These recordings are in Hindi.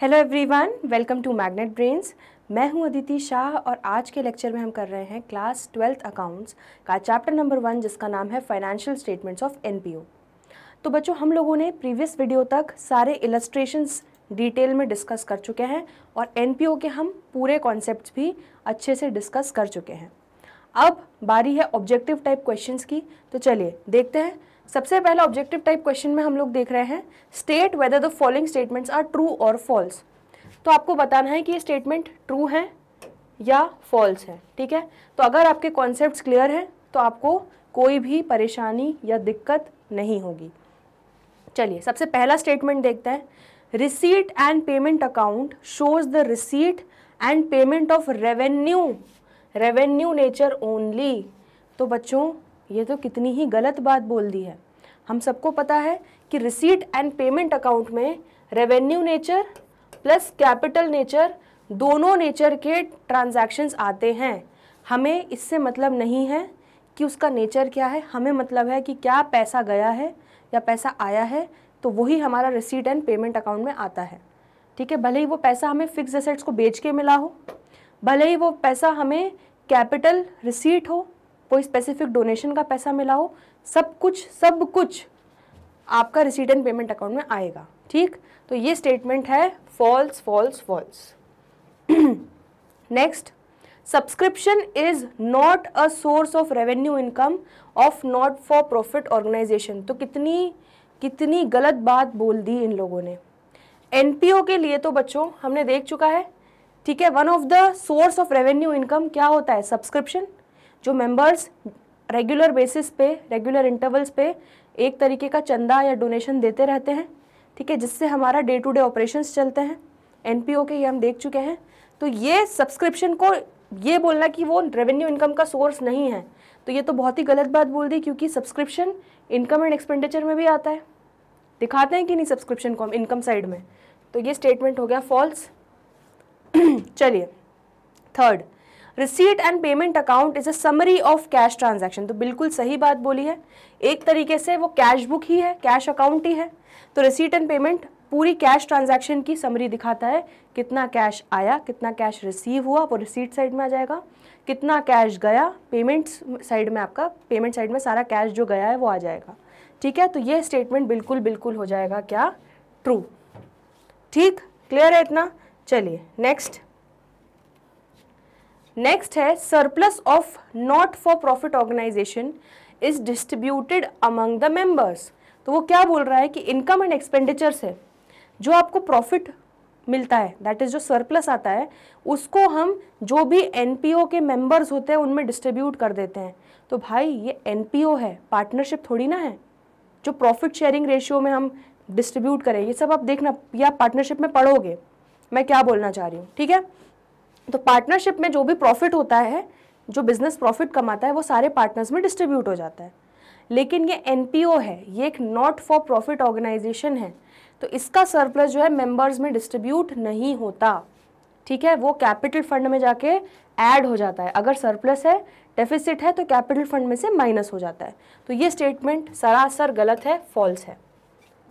Hello everyone, welcome to magnet brains. मैं हूं अदिति शाह और आज के लेक्चर में हम कर रहे हैं क्लास 12th अकाउंट्स का चैप्टर नंबर 1 जिसका नाम है फाइनेंशियल स्टेटमेंट्स ऑफ एनपीओ। तो बच्चों, हम लोगों ने प्रीवियस वीडियो तक सारे इलस्ट्रेशंस डिटेल में डिस्कस कर चुके हैं और एनपीओ के हम पूरे कॉन्सेप्ट्स भी अच्छे से डिस्कस कर चुके हैं। अब बारी है ऑब्जेक्टिव टाइप क्वेश्चंस की, तो चलिए देखते हैं। सबसे पहला ऑब्जेक्टिव टाइप क्वेश्चन में हम लोग देख रहे हैं state whether the following statements are true और फॉल्स। तो आपको बताना है कि ये स्टेटमेंट ट्रू है या फॉल्स है। ठीक है, तो अगर आपके कॉन्सेप्ट्स क्लियर हैं तो आपको कोई भी परेशानी या दिक्कत नहीं होगी। चलिए सबसे पहला स्टेटमेंट देखते हैं। Receipt and payment account shows the receipt and payment of revenue nature only. तो बच्चों, ये तो कितनी ही गलत बात बोल दी है। हम सबको पता है कि रिसीट एंड पेमेंट अकाउंट में revenue nature plus capital nature दोनों नेचर के ट्रांजैक्शंस आते हैं। हमें इससे मतलब नहीं है कि उसका नेचर क्या है, हमें मतलब है कि क्या पैसा गया है या पैसा आया है, तो वही हमारा रिसीट एंड पेमेंट अकाउंट में आता है। ठीक है, भले ही वो पैसा हमें फिक्स एसेट्स को बेच के मिला हो, भले ही वो पैसा हमें कैपिटल रिसीट हो, कोई स्पेसिफिक डोनेशन का पैसा मिला हो, सब कुछ आपका रिसीट एंड पेमेंट अकाउंट में आएगा। ठीक, तो ये स्टेटमेंट है false false false. Next, subscription is not a source of revenue income of not for profit organization. तो कितनी गलत बात बोल दी इन लोगों ने। एनपीओ के लिए तो बच्चों हमने देख चुका है। ठीक है, one of the source of revenue income क्या होता है? सब्सक्रिप्शन। जो मेंबर्स रेगुलर बेसिस पे, रेगुलर इंटरवल्स पे एक तरीके का चंदा या डोनेशन देते रहते हैं, ठीक है, जिससे हमारा डे टू डे ऑपरेशंस चलते हैं एनपीओ के, ये हम देख चुके हैं। तो ये सब्सक्रिप्शन को ये बोलना कि वो रेवेन्यू इनकम का सोर्स नहीं है, तो ये तो बहुत ही गलत बात बोल दी, क्योंकि सब्सक्रिप्शन इनकम एंड एक्सपेंडिचर में भी आता है। दिखाते हैं कि नहीं सब्सक्रिप्शन को हम इनकम साइड में, तो ये स्टेटमेंट हो गया फॉल्स। चलिए third, receipt and payment account is a summary of cash transaction. तो बिल्कुल सही बात बोली है, एक तरीके से वो कैश बुक ही है, कैश अकाउंट ही है। तो रिसीट एंड पेमेंट पूरी कैश ट्रांजैक्शन की समरी दिखाता है। कितना कैश आया, कितना कैश रिसीव हुआ, वो रिसीट साइड में आ जाएगा। कितना कैश गया, पेमेंट साइड में, आपका पेमेंट साइड में सारा कैश जो गया है वो आ जाएगा। ठीक है, तो ये स्टेटमेंट बिल्कुल हो जाएगा क्या? ट्रू। ठीक, क्लियर है इतना? चलिए नेक्स्ट है surplus of not for profit organization is distributed among the members. तो वो क्या बोल रहा है कि इनकम एंड एक्सपेंडिचर से जो आपको प्रॉफिट मिलता है, दैट इज जो सरप्लस आता है, उसको हम जो भी एनपीओ के मेंबर्स होते हैं उनमें डिस्ट्रीब्यूट कर देते हैं। तो भाई ये एनपीओ है, पार्टनरशिप थोड़ी ना है जो प्रॉफिट शेयरिंग रेशियो में हम डिस्ट्रीब्यूट करें। ये सब आप देखना, या पार्टनरशिप में पढ़ोगे मैं क्या बोलना चाह रही हूँ। ठीक है, तो पार्टनरशिप में जो भी प्रॉफिट होता है, जो बिजनेस प्रॉफिट कमाता है, वो सारे पार्टनर्स में डिस्ट्रीब्यूट हो जाता है। लेकिन ये एनपीओ है, ये एक नॉट फॉर प्रॉफिट ऑर्गेनाइजेशन है, तो इसका सरप्लस जो है मेंबर्स में डिस्ट्रीब्यूट नहीं होता। ठीक है, वो कैपिटल फंड में जाके ऐड हो जाता है। अगर सरप्लस है, डेफिसिट है, तो कैपिटल फंड में से माइनस हो जाता है। तो ये स्टेटमेंट सरासर गलत है, फॉल्स है।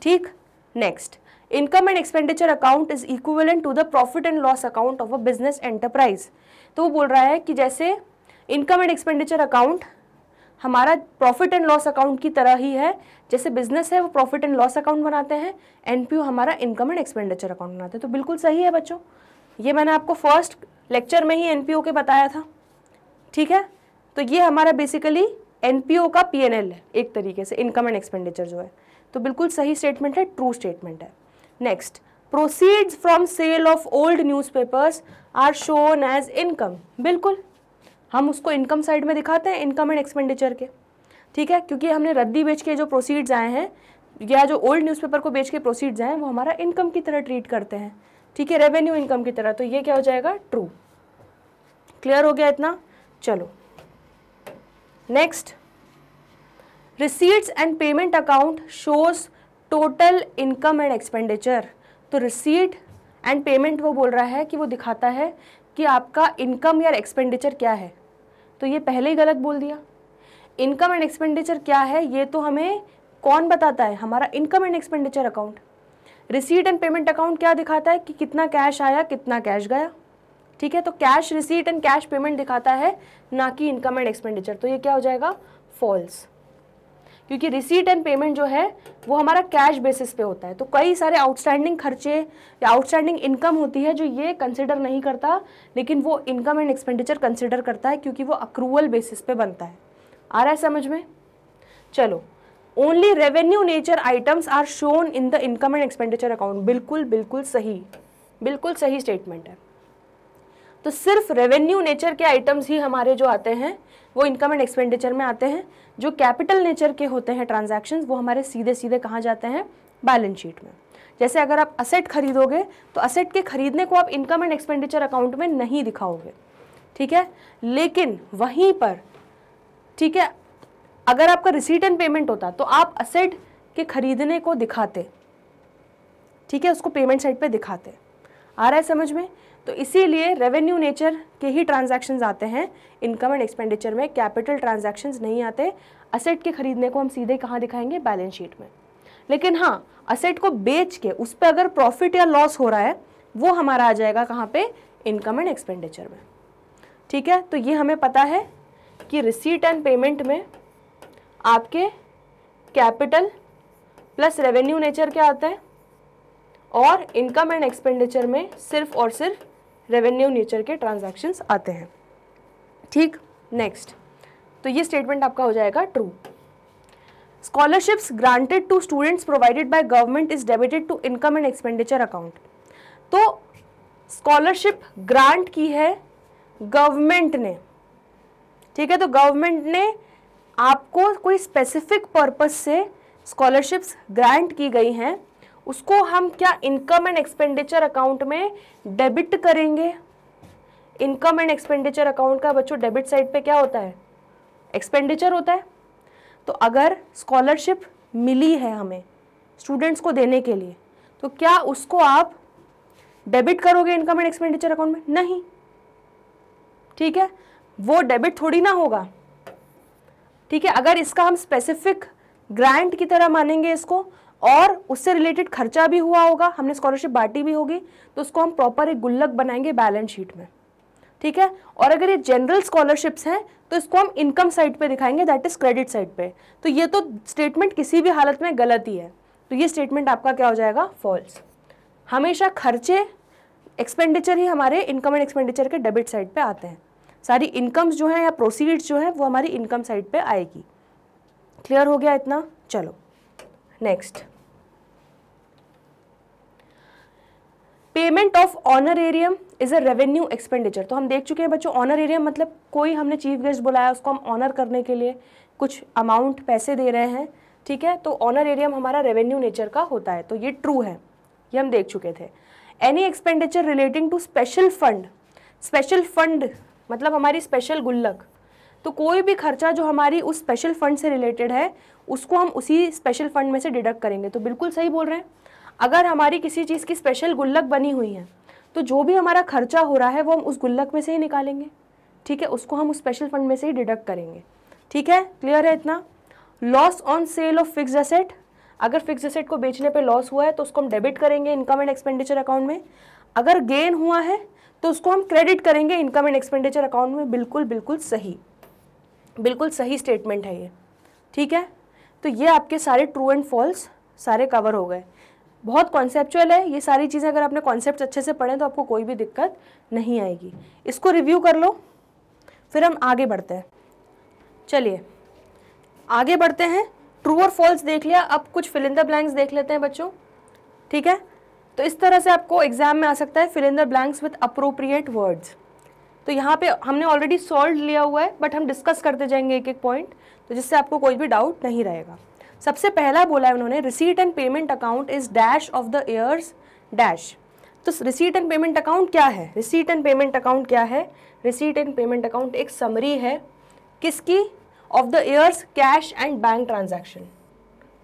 ठीक, next, income and expenditure account is equivalent to the profit and loss account of a business enterprise. तो वो बोल रहा है कि जैसे इनकम एंड एक्सपेंडिचर अकाउंट हमारा प्रॉफिट एंड लॉस अकाउंट की तरह ही है, जैसे बिजनेस है वो प्रॉफिट एंड लॉस अकाउंट बनाते हैं, एनपीओ हमारा इनकम एंड एक्सपेंडिचर अकाउंट बनाते हैं। तो बिल्कुल सही है बच्चों, ये मैंने आपको फर्स्ट लेक्चर में ही एनपीओ के बताया था। ठीक है, तो ये हमारा बेसिकली एनपीओ का पीएनएल है एक तरीके से, इनकम एंड एक्सपेंडिचर जो है। तो बिल्कुल सही स्टेटमेंट है, ट्रू स्टेटमेंट है। Next, proceeds from sale of old newspapers are shown as income. बिल्कुल, हम उसको इनकम साइड में दिखाते हैं, इनकम एंड एक्सपेंडिचर के। ठीक है, क्योंकि हमने रद्दी बेच के जो प्रोसीड्स आए हैं या जो ओल्ड न्यूज़पेपर को बेच के प्रोसीड्स आए हैं, वो हमारा इनकम की तरह ट्रीट करते हैं। ठीक है, रेवेन्यू इनकम की तरह। तो ये क्या हो जाएगा? ट्रू। क्लियर हो गया इतना? चलो next, receipts and payment account shows total income and expenditure. तो रिसीट एंड पेमेंट वो बोल रहा है कि वो दिखाता है कि आपका इनकम या एक्सपेंडिचर क्या है। तो ये पहले ही गलत बोल दिया। इनकम एंड एक्सपेंडिचर क्या है ये तो हमें कौन बताता है? हमारा income and expenditure account. Receipt and payment account क्या दिखाता है कि कितना कैश आया कितना कैश गया, ठीक है। तो cash receipt and cash payment दिखाता है, ना कि इनकम एंड एक्सपेंडिचर। तो ये क्या हो जाएगा, फॉल्स, क्योंकि रिसीट एंड पेमेंट जो है वो हमारा कैश बेसिस पे होता है। तो कई सारे आउटस्टैंडिंग खर्चे या आउटस्टैंडिंग इनकम होती है जो ये कंसिडर नहीं करता, लेकिन वो इनकम एंड एक्सपेंडिचर कंसिडर करता है, क्योंकि वो अक्रूवल बेसिस पे बनता है। आ रहा है समझ में? चलो, only revenue nature items are shown in the income and expenditure account. बिल्कुल बिल्कुल सही, बिल्कुल सही स्टेटमेंट है। तो सिर्फ रेवेन्यू नेचर के आइटम्स ही हमारे जो आते हैं वो इनकम एंड एक्सपेंडिचर में आते हैं। जो कैपिटल नेचर के होते हैं ट्रांजैक्शंस, वो हमारे सीधे सीधे कहाँ जाते हैं, बैलेंस शीट में। जैसे अगर आप असेट खरीदोगे तो असेट के खरीदने को आप इनकम एंड एक्सपेंडिचर अकाउंट में नहीं दिखाओगे, ठीक है। लेकिन वहीं पर, ठीक है, अगर आपका रिसीट एंड पेमेंट होता तो आप असेट के खरीदने को दिखाते, ठीक है, उसको पेमेंट साइड पे दिखाते। आ रहा है समझ में? तो इसीलिए रेवेन्यू नेचर के ही ट्रांजैक्शंस आते हैं इनकम एंड एक्सपेंडिचर में, कैपिटल ट्रांजैक्शंस नहीं आते। असेट के खरीदने को हम सीधे कहाँ दिखाएंगे, बैलेंस शीट में। लेकिन हाँ, असेट को बेच के उस पर अगर प्रॉफिट या लॉस हो रहा है वो हमारा आ जाएगा कहाँ पे, इनकम एंड एक्सपेंडिचर में, ठीक है। तो ये हमें पता है कि रिसीट एंड पेमेंट में आपके कैपिटल प्लस रेवेन्यू नेचर क्या आता है, और इनकम एंड एक्सपेंडिचर में सिर्फ और सिर्फ रेवेन्यू नेचर के ट्रांजैक्शंस आते हैं, ठीक। नेक्स्ट, तो ये स्टेटमेंट आपका हो जाएगा true. Scholarships granted to students provided by government is debited to income and expenditure account. तो स्कॉलरशिप ग्रांट की है गवर्नमेंट ने, ठीक है। तो गवर्नमेंट ने आपको कोई स्पेसिफिक पर्पस से स्कॉलरशिप्स ग्रांट की गई हैं, उसको हम क्या इनकम एंड एक्सपेंडिचर अकाउंट में डेबिट करेंगे। इनकम एंड एक्सपेंडिचर अकाउंट का बच्चों डेबिट साइड पे क्या होता है, एक्सपेंडिचर होता है। तो अगर स्कॉलरशिप मिली है हमें स्टूडेंट्स को देने के लिए, तो क्या उसको आप डेबिट करोगे इनकम एंड एक्सपेंडिचर अकाउंट में? नहीं, ठीक है, वो डेबिट थोड़ी ना होगा, ठीक है। अगर इसका हम स्पेसिफिक ग्रांट की तरह मानेंगे इसको, और उससे रिलेटेड खर्चा भी हुआ होगा, हमने स्कॉलरशिप बांटी भी होगी, तो उसको हम प्रॉपर एक गुल्लक बनाएंगे बैलेंस शीट में, ठीक है। और अगर ये जनरल स्कॉलरशिप्स हैं तो इसको हम इनकम साइड पे दिखाएंगे, दैट इज क्रेडिट साइड पे। तो ये तो स्टेटमेंट किसी भी हालत में गलत ही है। तो ये स्टेटमेंट आपका क्या हो जाएगा, फॉल्स। हमेशा खर्चे एक्सपेंडिचर ही हमारे इनकम एंड एक्सपेंडिचर के डेबिट साइड पे आते हैं। सारी इनकम्स जो हैं या प्रोसीड्स जो हैं वो हमारी इनकम साइड पे आएगी। क्लियर हो गया इतना? चलो next, payment of honorarium is a revenue expenditure. तो हम देख चुके हैं बच्चों, ऑनरेरियम मतलब कोई हमने चीफ गेस्ट बुलाया, उसको हम ऑनर करने के लिए कुछ अमाउंट पैसे दे रहे हैं, ठीक है। तो ऑनरेरियम हमारा रेवेन्यू नेचर का होता है, तो ये ट्रू है, ये हम देख चुके थे। Any expenditure relating to special fund, special fund मतलब हमारी स्पेशल गुल्लक, तो कोई भी खर्चा जो हमारी उस स्पेशल फंड से रिलेटेड है उसको हम उसी स्पेशल फंड में से डिडक्ट करेंगे। तो बिल्कुल सही बोल रहे हैं, अगर हमारी किसी चीज़ की स्पेशल गुल्लक बनी हुई है तो जो भी हमारा खर्चा हो रहा है वो हम उस गुल्लक में से ही निकालेंगे, ठीक है, उसको हम उस स्पेशल फंड में से ही डिडक्ट करेंगे, ठीक है। क्लियर है इतना? Loss on sale of fixed asset, अगर फिक्स्ड एसेट को बेचने पे लॉस हुआ है तो उसको हम डेबिट करेंगे इनकम एंड एक्सपेंडिचर अकाउंट में। अगर गेन हुआ है तो उसको हम क्रेडिट करेंगे इनकम एंड एक्सपेंडिचर अकाउंट में। बिल्कुल बिल्कुल सही, बिल्कुल सही स्टेटमेंट है ये, ठीक है। तो ये आपके सारे ट्रू एंड फॉल्स सारे कवर हो गए। बहुत कॉन्सेप्चुअल है ये सारी चीज़ें, अगर आपने कॉन्सेप्ट अच्छे से पढ़े तो आपको कोई भी दिक्कत नहीं आएगी। इसको रिव्यू कर लो, फिर हम आगे बढ़ते हैं। चलिए आगे बढ़ते हैं। ट्रू और फॉल्स देख लिया, अब कुछ फिल इन द ब्लैंक्स देख लेते हैं बच्चों, ठीक है। तो इस तरह से आपको एग्जाम में आ सकता है, fill in the blanks with appropriate words. तो यहाँ पे हमने ऑलरेडी सॉल्व लिया हुआ है, बट हम डिस्कस करते जाएंगे एक एक पॉइंट, तो जिससे आपको कोई भी डाउट नहीं रहेगा। सबसे पहला बोला है उन्होंने, receipt and payment account is dash of the years dash. तो रिसीट एंड पेमेंट अकाउंट क्या है? रिसीट एंड पेमेंट अकाउंट क्या है? रिसीट एंड पेमेंट अकाउंट एक समरी है किसकी? Of the years cash and bank transaction,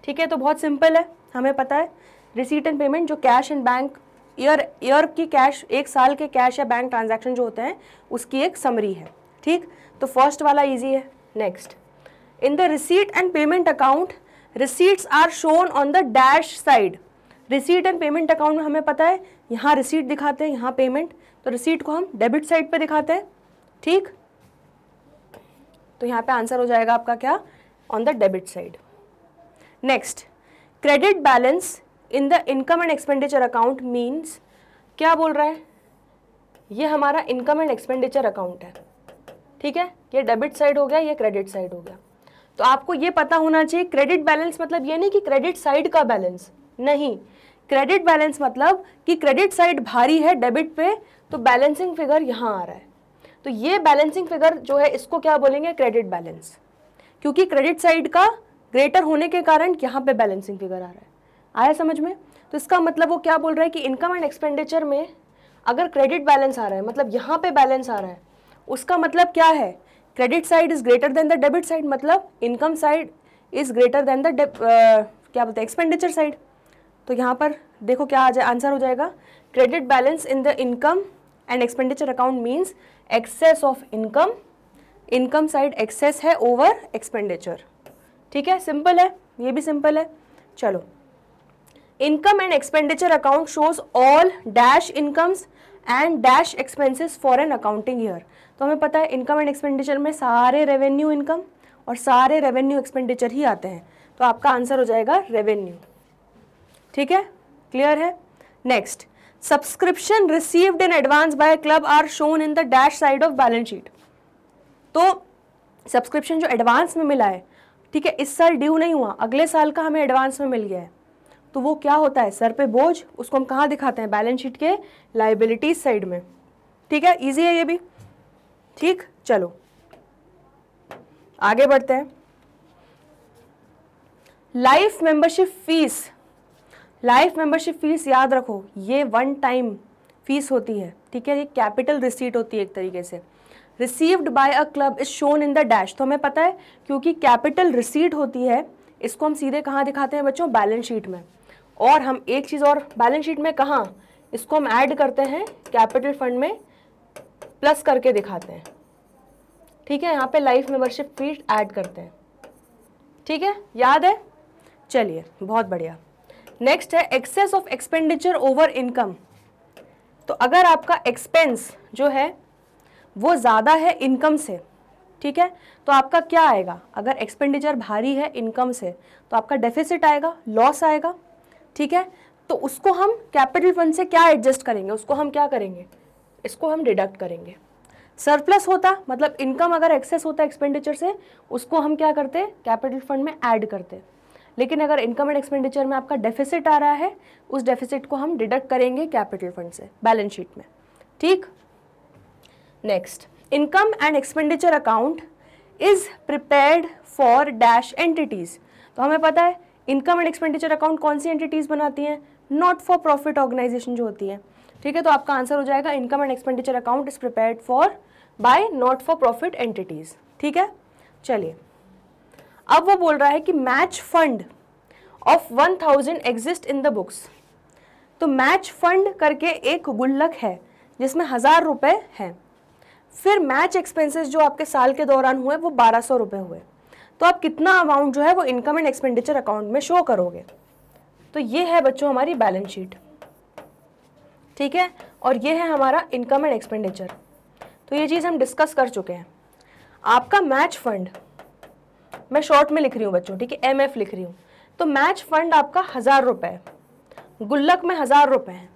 ठीक है। तो बहुत सिंपल है, हमें पता है रिसीट एंड पेमेंट जो कैश एंड बैंक ईयर की कैश, एक साल के कैश या बैंक ट्रांजैक्शन जो होते हैं उसकी एक समरी है, ठीक। तो फर्स्ट वाला इजी है। Next, in the receipt and payment account receipts are shown on the dash side। Receipt and payment account में हमें पता है यहाँ रिसीट दिखाते हैं, यहाँ पेमेंट, तो रिसीट को हम डेबिट साइड पे दिखाते हैं, ठीक। तो यहाँ पे आंसर हो जाएगा आपका क्या, on the debit side. Next, credit balance in the income and expenditure account means, क्या बोल रहा है, ये हमारा इनकम एंड एक्सपेंडिचर अकाउंट है, ठीक है, ये डेबिट साइड हो गया, ये क्रेडिट साइड हो गया। तो आपको ये पता होना चाहिए क्रेडिट बैलेंस मतलब ये नहीं कि क्रेडिट साइड का बैलेंस, नहीं, क्रेडिट बैलेंस मतलब कि क्रेडिट साइड भारी है डेबिट पे, तो बैलेंसिंग फिगर यहाँ आ रहा है, तो ये बैलेंसिंग फिगर जो है इसको क्या बोलेंगे, क्रेडिट बैलेंस, क्योंकि क्रेडिट साइड का ग्रेटर होने के कारण यहाँ पे बैलेंसिंग फिगर आ रहा है। आया समझ में? तो इसका मतलब वो क्या बोल रहा है कि इनकम एंड एक्सपेंडिचर में अगर क्रेडिट बैलेंस आ रहा है, मतलब यहाँ पे बैलेंस आ रहा है, उसका मतलब क्या है, credit side is greater than the debit side, मतलब income side is greater than the क्या बोलते हैं, एक्सपेंडिचर साइड। तो यहाँ पर देखो क्या आंसर हो जाएगा, credit balance in the income and expenditure account means excess of income, income side excess है ओवर एक्सपेंडिचर, ठीक है, सिंपल है, ये भी सिंपल है। चलो, income and expenditure account shows all dash incomes and dash expenses for an accounting year. तो हमें पता है इनकम एंड एक्सपेंडिचर में सारे रेवेन्यू इनकम और सारे रेवेन्यू एक्सपेंडिचर ही आते हैं, तो आपका आंसर हो जाएगा रेवेन्यू, ठीक है, क्लियर है। Next, subscription received in advance by club are shown in the dash side of balance sheet. तो सब्सक्रिप्शन जो एडवांस में मिला है, ठीक है, इस साल ड्यू नहीं हुआ, अगले साल का हमें एडवांस में मिल गया है, तो वो क्या होता है, सर पे बोझ, उसको हम कहाँ दिखाते हैं, बैलेंस शीट के लायबिलिटीज साइड में, ठीक है, इजी है ये भी, ठीक। चलो आगे बढ़ते हैं। Life membership fees, life membership fees याद रखो, ये वन टाइम फीस होती है, ठीक है, ये कैपिटल रिसीट होती है एक तरीके से। Received by a club is shown in the dash, तो हमें पता है क्योंकि कैपिटल रिसीट होती है, इसको हम सीधे कहाँ दिखाते हैं बच्चों, बैलेंस शीट में। और हम एक चीज़ और, बैलेंस शीट में कहाँ, इसको हम ऐड करते हैं कैपिटल फंड में, प्लस करके दिखाते हैं, ठीक है, यहाँ पे लाइफ मेंबरशिप फीस ऐड करते हैं, ठीक है, याद है। चलिए बहुत बढ़िया। नेक्स्ट है excess of expenditure over income. तो अगर आपका एक्सपेंस जो है वो ज़्यादा है इनकम से, ठीक है, तो आपका क्या आएगा, अगर एक्सपेंडिचर भारी है इनकम से तो आपका डेफिसिट आएगा, लॉस आएगा, ठीक है। तो उसको हम कैपिटल फंड से क्या एडजस्ट करेंगे, उसको हम क्या करेंगे, इसको हम डिडक्ट करेंगे। सरप्लस होता मतलब इनकम अगर एक्सेस होता एक्सपेंडिचर से, उसको हम क्या करते, कैपिटल फंड में ऐड करते। लेकिन अगर इनकम एंड एक्सपेंडिचर में आपका डेफिसिट आ रहा है, उस डेफिसिट को हम डिडक्ट करेंगे कैपिटल फंड से बैलेंस शीट में, ठीक। Next, income and expenditure account is prepared for dash entities. तो हमें पता है इनकम एंड एक्सपेंडिचर अकाउंट कौन सी एंटिटीज बनाती हैं, नॉट फॉर प्रॉफिट ऑर्गेनाइजेशन जो होती है, ठीक है। तो आपका आंसर हो जाएगा income and expenditure account is prepared for by not for profit entities, ठीक है। चलिए, अब वो बोल रहा है कि match fund of 1000 exist in the books. तो मैच फंड करके एक गुल्लक है जिसमें 1000 रुपए हैं, फिर मैच एक्सपेंसेस जो आपके साल के दौरान हुए वो 1200 रुपये हुए, तो आप कितना अमाउंट जो है वो इनकम एंड एक्सपेंडिचर अकाउंट में शो करोगे। तो ये है बच्चों हमारी बैलेंस शीट, ठीक है, और ये है हमारा इनकम एंड एक्सपेंडिचर। तो ये चीज़ हम डिस्कस कर चुके हैं। आपका मैच फंड, मैं शॉर्ट में लिख रही हूँ बच्चों, ठीक है, MF लिख रही हूँ। तो मैच फंड आपका 1000 रुपये, गुल्लक में 1000 रुपये हैं,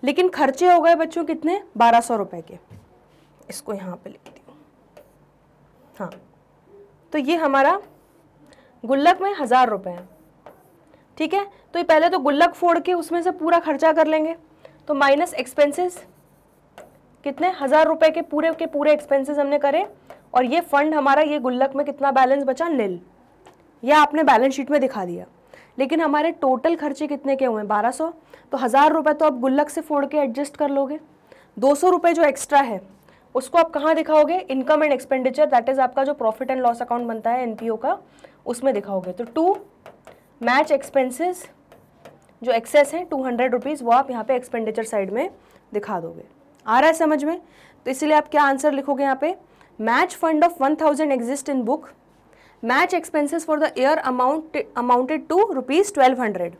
लेकिन खर्चे हो गए बच्चों कितने, 1200 रुपये के। इसको यहाँ पे लिखती हूँ, हाँ। तो ये हमारा गुल्लक में 1000 रुपये हैं, ठीक है। तो ये पहले तो गुल्लक फोड़ के उसमें से पूरा खर्चा कर लेंगे, तो माइनस एक्सपेंसेस कितने, 1000 रुपये के पूरे एक्सपेंसेस हमने करे, और ये फंड हमारा, ये गुल्लक में कितना बैलेंस बचा, नील। यह आपने बैलेंस शीट में दिखा दिया, लेकिन हमारे टोटल खर्चे कितने के हुए, 1200। तो 1000 रुपये तो आप गुल्लक से फोड़ के एडजस्ट कर लोगे, 200 रुपये जो एक्स्ट्रा है उसको आप कहाँ दिखाओगे, income and expenditure, that is आपका जो प्रॉफिट एंड लॉस अकाउंट बनता है NPO का, उसमें दिखाओगे। तो 2 मैच एक्सपेंसेस जो एक्सेस है 200 रुपीज़, वो आप यहाँ पे एक्सपेंडिचर साइड में दिखा दोगे। आ रहा है समझ में? तो इसलिए आप क्या आंसर लिखोगे यहाँ पे, match fund of 1000 exist in book, match expenses for the year amounted to ₹1200।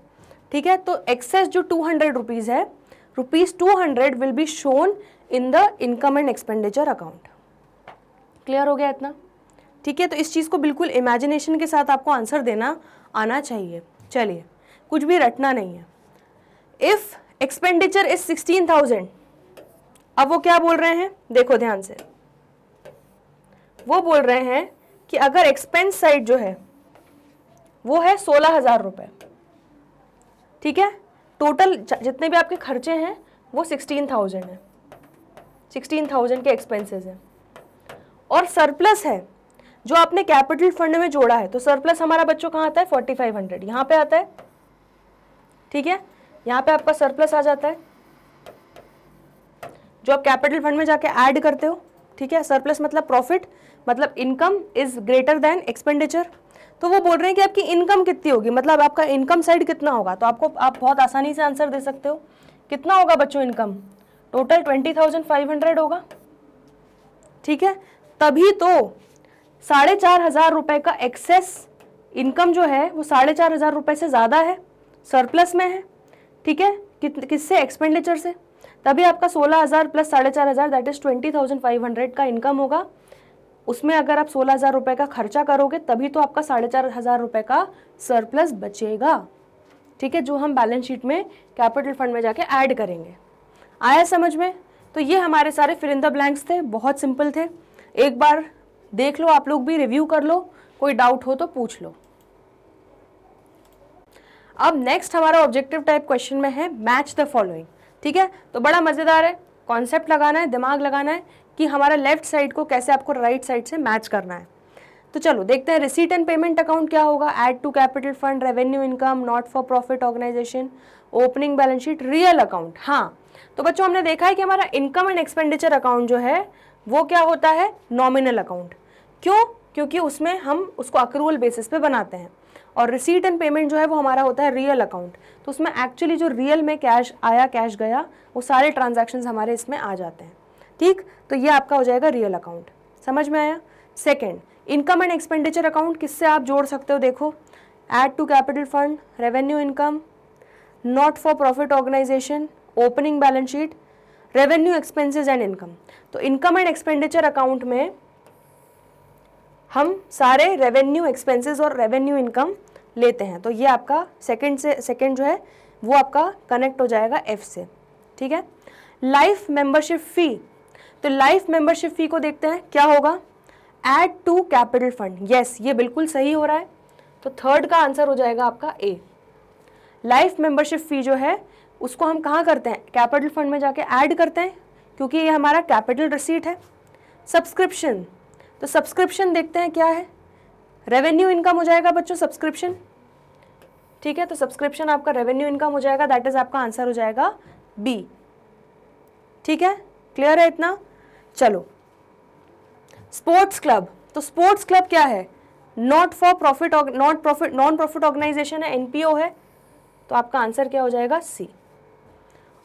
ठीक है, तो एक्सेस जो 200 रुपीज़ है, ₹200 will be shown in the income and expenditure account. Clear हो गया इतना? ठीक है, तो इस चीज़ को बिल्कुल इमेजिनेशन के साथ आपको आंसर देना आना चाहिए। चलिए, कुछ भी रटना नहीं है। इफ एक्सपेंडिचर इज 16,000, अब वो क्या बोल रहे हैं, देखो ध्यान से, वो बोल रहे हैं कि अगर एक्सपेंस साइड जो है वो है 16,000 रुपये, ठीक है, टोटल जितने भी आपके खर्चे हैं वो 16,000 है, 16,000 के एक्सपेंसेस हैं, और सरप्लस है जो आपने कैपिटल फंड में जोड़ा है। तो सरप्लस हमारा बच्चों कहाँ आता है, 4500 यहाँ पे आता है। ठीक है, यहाँ पे आपका सरप्लस आ जाता है जो आप कैपिटल फंड में जाके ऐड करते हो। ठीक है, सरप्लस मतलब प्रॉफिट, मतलब income is greater then expenditure. तो वो बोल रहे हैं कि आपकी इनकम कितनी होगी, मतलब आपका इनकम साइड कितना होगा। तो आप बहुत आसानी से आंसर दे सकते हो। कितना होगा बच्चों इनकम, टोटल 20,500 होगा। ठीक है, तभी तो 4,500 रुपये का एक्सेस इनकम जो है वो 4,500 रुपये से ज़्यादा है, सरप्लस में है। ठीक है, किससे, एक्सपेंडिचर से। तभी आपका 16,000 प्लस 4,500 दैट इज 20,500 का इनकम होगा। उसमें अगर आप 16,000 रुपये का खर्चा करोगे तभी तो आपका 4,500 रुपये का सरप्लस बचेगा। ठीक है, जो हम बैलेंस शीट में कैपिटल फंड में जाके ऐड करेंगे। आया समझ में? तो ये हमारे सारे फिल इन द ब्लैंक्स थे, बहुत सिंपल थे। एक बार देख लो, आप लोग भी रिव्यू कर लो, कोई डाउट हो तो पूछ लो। अब नेक्स्ट हमारा ऑब्जेक्टिव टाइप क्वेश्चन में है मैच द फॉलोइंग। ठीक है, तो बड़ा मजेदार है, कॉन्सेप्ट लगाना है, दिमाग लगाना है कि हमारा लेफ्ट साइड को कैसे आपको राइट साइड से मैच करना है। तो चलो देखते हैं, रिसीट एंड पेमेंट अकाउंट क्या होगा, add to capital fund, revenue income, not for profit organization, opening balance sheet, real account. हाँ, तो बच्चों हमने देखा है कि हमारा इनकम एंड एक्सपेंडिचर अकाउंट जो है वो क्या होता है, नॉमिनल अकाउंट। क्यों? क्योंकि उसमें हम उसको अक्रूवल बेसिस पे बनाते हैं। और रिसीट एंड पेमेंट जो है वो हमारा होता है रियल अकाउंट। तो उसमें एक्चुअली जो रियल में कैश आया, कैश गया, वो सारे ट्रांजैक्शंस हमारे इसमें आ जाते हैं। ठीक, तो ये आपका हो जाएगा रियल अकाउंट। समझ में आया? Second, income and expenditure account किससे आप जोड़ सकते हो, देखो, add to capital fund, revenue income, not for profit organization, opening balance sheet, revenue expenses and income. तो इनकम एंड एक्सपेंडिचर अकाउंट में हम सारे रेवेन्यू एक्सपेंसेस और रेवेन्यू इनकम लेते हैं। तो ये आपका सेकंड जो है वो आपका कनेक्ट हो जाएगा एफ से। ठीक है, लाइफ मेंबरशिप फी, तो लाइफ मेंबरशिप फी को देखते हैं क्या होगा, add to capital fund. Yes, ये बिल्कुल सही हो रहा है। तो थर्ड का आंसर हो जाएगा आपका ए। लाइफ मेंबरशिप फी जो है उसको हम कहाँ करते हैं, कैपिटल फंड में जाके ऐड करते हैं, क्योंकि ये हमारा कैपिटल रिसीट है। सब्सक्रिप्शन, तो सब्सक्रिप्शन देखते हैं क्या है, रेवेन्यू इनकम हो जाएगा बच्चों सब्सक्रिप्शन। ठीक है, तो सब्सक्रिप्शन आपका रेवेन्यू इनकम हो जाएगा, दैट इज आपका आंसर हो जाएगा बी। ठीक है, क्लियर है इतना? चलो, स्पोर्ट्स क्लब, तो स्पोर्ट्स क्लब क्या है, नॉट प्रॉफिट ऑर्गेनाइजेशन है, एनपीओ है। तो आपका आंसर क्या हो जाएगा, सी।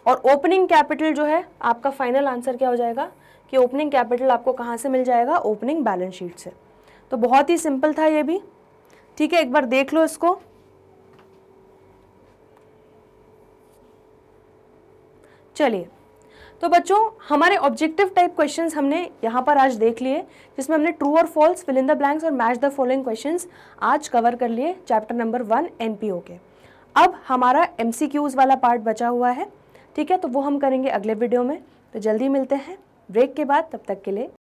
और ओपनिंग कैपिटल जो है आपका फाइनल आंसर क्या हो जाएगा कि ओपनिंग कैपिटल आपको कहाँ से मिल जाएगा, ओपनिंग बैलेंस शीट से। तो बहुत ही सिंपल था ये भी। ठीक है, एक बार देख लो इसको। चलिए, तो बच्चों हमारे ऑब्जेक्टिव टाइप क्वेश्चंस हमने यहाँ पर आज देख लिए, जिसमें हमने ट्रू और false, fill in the blanks और मैच द फॉलोइंग क्वेश्चंस आज कवर कर लिए चैप्टर नंबर 1 एनपीओ के। अब हमारा एमसीक्यूज वाला पार्ट बचा हुआ है। ठीक है, तो वो हम करेंगे अगले वीडियो में। तो जल्दी मिलते हैं ब्रेक के बाद, तब तक के लिए